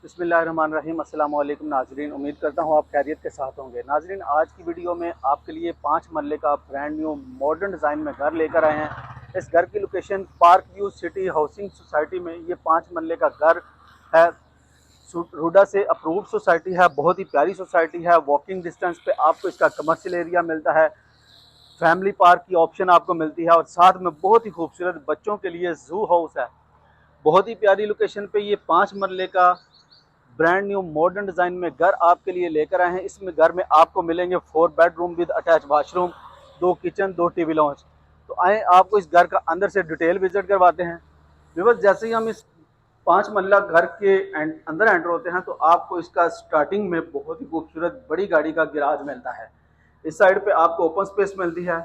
बिस्मिल्लाहिर्रहमानिर्रहीम। अस्सलाम वालेकुम नाजरीन, उम्मीद करता हूँ आप खैरियत के साथ होंगे। नाजरीन, आज की वीडियो में आपके लिए 5 मरले का ब्रांड न्यू मॉडर्न डिज़ाइन में घर लेकर आए हैं। इस घर की location park View City housing society में ये 5 मरले का घर है। रूडा से अप्रूव्ड सोसाइटी है, बहुत ही प्यारी सोसाइटी है। वॉकिंग डिस्टेंस पे आपको इसका कमर्शियल एरिया मिलता है, फैमिली पार्क की ऑप्शन आपको मिलती है और साथ में बहुत ही खूबसूरत बच्चों के लिए जू हाउस है। बहुत ही प्यारी लोकेशन पे ये 5 मरले का ब्रांड न्यू मॉडर्न डिज़ाइन में घर आपके लिए लेकर आए हैं। इसमें घर में आपको मिलेंगे 4 bedroom with attach washroom, 2 kitchen, 2 TV launch. तो आए आपको इस घर का अंदर से डिटेल विजिट करवाते हैं। व्यूअर्स, जैसे ही हम इस 5 मंजिला घर के अंदर एंटर होते हैं तो आपको इसका स्टार्टिंग में बहुत ही खूबसूरत बड़ी गाड़ी का गैराज मिलता है। इस साइड पे आपको ओपन स्पेस मिलती है।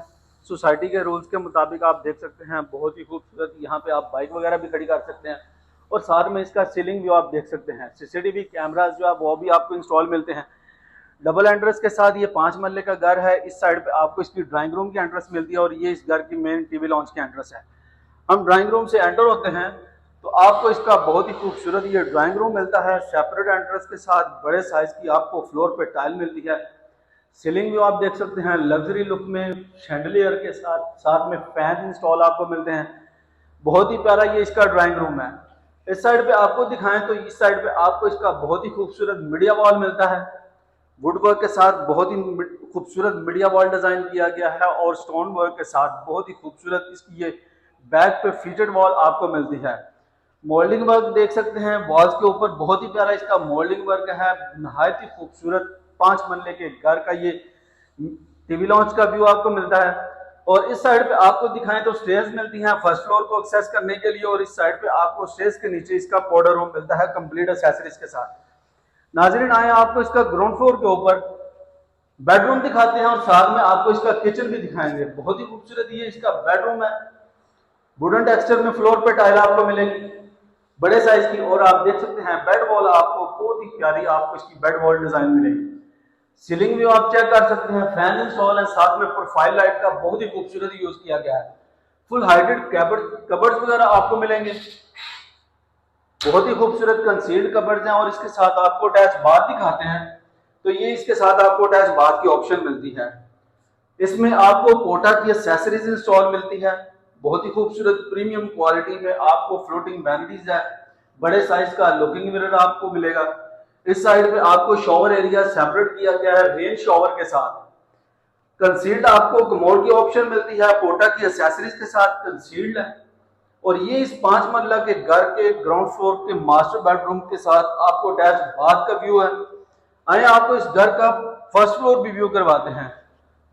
सोसाइटी के रूल्स के मुताबिक आप देख सकते हैं, बहुत ही खूबसूरत यहाँ पे आप बाइक वगैरह भी खड़ी कर सकते हैं। और साथ में इसका सीलिंग व्यू आप देख सकते हैं। सीसीटीवी कैमरास जो है वो भी आपको इंस्टॉल मिलते हैं। डबल एंट्रेंस के साथ ये 5 मरले का घर है। इस साइड पे आपको इसकी ड्राइंग रूम की एंट्रेंस मिलती है और ये इस घर की मेन टीवी लॉन्च की एंट्रेंस है। हम ड्राइंग रूम से एंटर होते हैं तो आपको इसका बहुत ही खूबसूरत ये ड्राइंग रूम मिलता है। सेपरेट एंट्रेंस के साथ बड़े साइज की आपको फ्लोर पे टाइल मिलती है। सीलिंग व्यू आप देख सकते हैं, लग्जरी लुक में शैंडलियर के साथ साथ में फैन इंस्टॉल आपको मिलते हैं। बहुत ही प्यारा ये इसका ड्राइंग रूम है। इस साइड पे आपको दिखाएं तो इस साइड पे आपको इसका बहुत ही खूबसूरत मीडिया वॉल मिलता है। वुड वर्क के साथ बहुत ही खूबसूरत मीडिया वॉल डिजाइन किया गया है और स्टोन वर्क के साथ बहुत ही खूबसूरत इसकी ये बैक पे फीचर्ड वॉल आपको मिलती है। मोल्डिंग वर्क देख सकते हैं वॉल्स के ऊपर, बहुत ही प्यारा इसका मोल्डिंग वर्क है। नहायत ही खूबसूरत 5 मरले के घर का ये टीवी लॉन्च का व्यू आपको मिलता है। और इस साइड पे आपको दिखाएं तो स्टेयर्स मिलती हैं फर्स्ट फ्लोर को एक्सेस करने के लिए और इस साइड पे आपको स्टेयर्स के नीचे इसका पाउडर रूम मिलता है कंप्लीट एक्सेसरीज के साथ। नाजरीन, आए आपको इसका ग्राउंड फ्लोर के ऊपर बेडरूम दिखाते हैं और साथ में आपको इसका किचन भी दिखाएंगे। बहुत ही खूबसूरत ये इसका बेडरूम है। वुडन टेक्सचर में फ्लोर पे टाइल आपको मिलेगी बड़े साइज की और आप देख सकते हैं बेड वॉल आपको बहुत ही प्यारी आपको इसकी बेड वॉल डिजाइन मिलेगी। सीलिंग व्यू आप चेक कर सकते हैं, फैन इंस्टॉल है, साथ में प्रोफाइल लाइट का बहुत ही खूबसूरत यूज किया गया है। फुल हाइटेड कबर्ड्स वगैरह आपको मिलेंगे, बहुत ही खूबसूरत कंसील्ड कबर्ड्स हैं और इसके साथ आपको अटैच बाथ दिखाते हैं तो ये इसके साथ आपको अटैच बाथ की ऑप्शन मिलती है। इसमें आपको पोटा की एक्सेसरीज इंस्टॉल मिलती है। बहुत ही खूबसूरत प्रीमियम क्वालिटी में आपको फ्लोटिंग वैनिटीज है। बड़े साइज का लुकिंग मिरर आपको मिलेगा। इस साइड पे आपको शॉवर एरिया सेपरेट किया गया है रेन शॉवर के साथ। कंसील्ड आपको कमोड की ऑप्शन मिलती है, पोटा की एक्सेसरीज के साथ कंसील्ड है। और ये इस 5 मंजिला के घर के ग्राउंड फ्लोर के मास्टर बेडरूम के साथ आपको अटैच बाथ का व्यू है। आइए आपको इस घर का फर्स्ट फ्लोर भी व्यू करवाते हैं।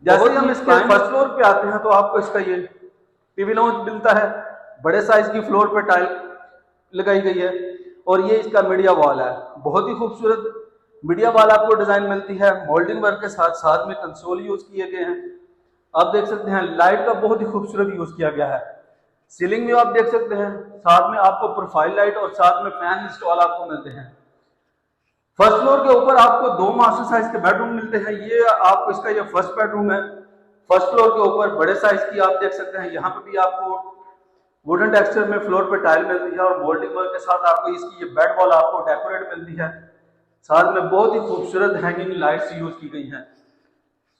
जैसे ही हम इसके फर्स्ट फ्लोर पे आते हैं तो आपको इसका ये टीवी लॉन्च मिलता है। बड़े साइज की फ्लोर पे टाइल लगाई गई है और ये इसका मीडिया वॉल है। बहुत ही खूबसूरत मीडिया वॉल आपको डिजाइन मिलती है मोल्डिंग वर्क के साथ साथ में कंसोल यूज किए गए हैं। आप देख सकते हैं लाइट का बहुत ही खूबसूरत यूज किया गया है। सीलिंग में आप देख सकते हैं, साथ में आपको प्रोफाइल लाइट और साथ में फैन इंस्टॉल आपको मिलते हैं। फर्स्ट फ्लोर के ऊपर आपको 2 मास्टर साइज के बेडरूम मिलते हैं। ये आपको इसका ये फर्स्ट बेडरूम है। फर्स्ट फ्लोर के ऊपर बड़े साइज की आप देख सकते हैं, यहाँ पे भी आपको वुडन टेक्सचर में फ्लोर पे टाइल मिलती है और मोल्डिंग वर्क के साथ आपको इसकी ये बेड वॉल आपको डेकोरेट मिलती है। साथ में बहुत ही खूबसूरत हैंगिंग लाइट्स यूज की गई हैं।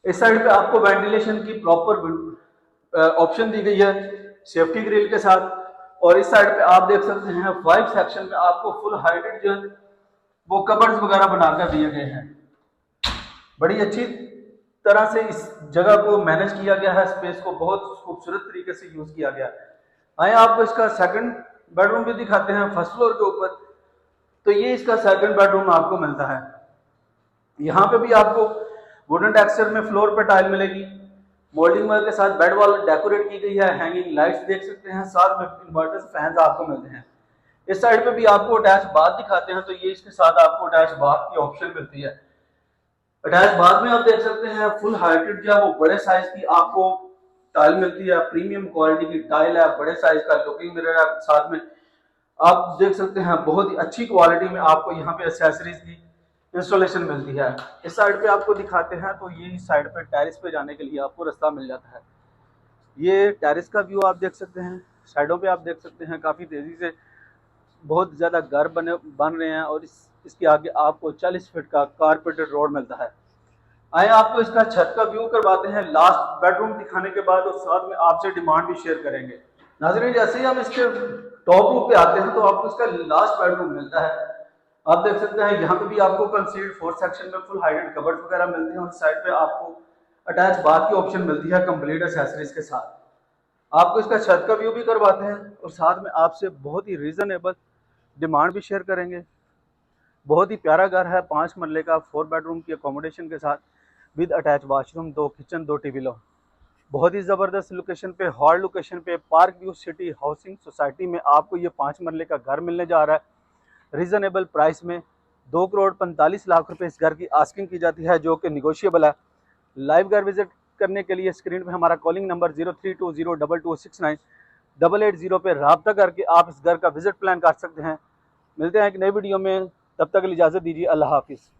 इस साइड पे आपको वेंटिलेशन की प्रॉपर ऑप्शन दी गई है सेफ्टी ग्रिल के साथ। और इस साइड पे आप देख सकते हैं 5 सेक्शन में आपको फुल हाइटेड जो वो कबर्ड्स वगैरह बनाकर दिए गए हैं। बड़ी अच्छी तरह से इस जगह को मैनेज किया गया है, स्पेस को बहुत खूबसूरत तरीके से यूज किया गया है। आइए आपको इसका सेकंड बेडरूम भी दिखाते हैं फर्स्ट फ्लोर के ऊपर। तो ये इसका सेकंड बेडरूम आपको मिलता है। यहाँ पे भी आपको वुडन टेक्सचर में फ्लोर पे टाइल मिलेगी। मोल्डिंग वर्क के साथ बेड वॉल डेकोरेट की गई है। हैंगिंग लाइट्स देख सकते हैं, साथ में इन्वर्टर फैंस आपको मिलते हैं। इस साइड पे भी आपको अटैच बाथ दिखाते हैं तो ये इसके साथ आपको अटैच बाथ की ऑप्शन मिलती है। अटैच बाथ में आप देख सकते हैं फुल हाइटेड जो वो बड़े साइज की आपको टाइल मिलती है। प्रीमियम क्वालिटी की टाइल है, बड़े साइज का लुकिंग मिरर है। साथ में आप देख सकते हैं बहुत ही अच्छी क्वालिटी में आपको यहाँ पे एक्सेसरीज की इंस्टॉलेशन मिलती है। इस साइड पे आपको दिखाते हैं तो ये इस साइड पे टेरिस पे जाने के लिए आपको रास्ता मिल जाता है। ये टेरिस का व्यू आप देख सकते हैं। साइडों पे आप देख सकते हैं काफ़ी तेज़ी से बहुत ज़्यादा घर बन रहे हैं और इस इसके आगे आपको 40 फीट का कारपेटेड रोड मिलता है। आए आपको इसका छत का व्यू करवाते हैं लास्ट बेडरूम दिखाने के बाद, और साथ में आपसे डिमांड भी शेयर करेंगे। नाज़रीन, जैसे ही हम इसके टॉप रूफ पे आते हैं तो आपको इसका लास्ट बेडरूम मिलता है। आप देख सकते हैं यहाँ पे भी आपको कंसील्ड 4 सेक्शन में फुल हाइटेड कबर्ड वगैरह मिलते हैं, और साइड पे आपको अटैच बाथ की ऑप्शन मिलती है कंप्लीट एक्सेसरीज के साथ। आपको इसका छत का व्यू भी करवाते हैं और साथ में आपसे बहुत ही रीजनेबल डिमांड भी शेयर करेंगे। बहुत ही प्यारा घर है, 5 मरले का 4 बेडरूम की अकोमोडेशन के साथ with attach washroom, 2 kitchen, 2 TV लो। बहुत ही ज़बरदस्त लोकेशन पे, हॉट लोकेशन पे, Park View City housing society में आपको ये 5 मरले का घर मिलने जा रहा है रीज़नेबल प्राइस में। 2,45,00,000 रुपए इस घर की आस्किंग की जाती है, जो कि निगोशिएबल है। लाइव घर विजिट करने के लिए स्क्रीन पे हमारा कॉलिंग नंबर 032022698880 पे रब्ता करके आप इस घर का विजिट प्लान कर सकते हैं। मिलते हैं एक नई वीडियो में, तब तक के लिए इजाज़त दीजिए। अल्लाह हाफिज़।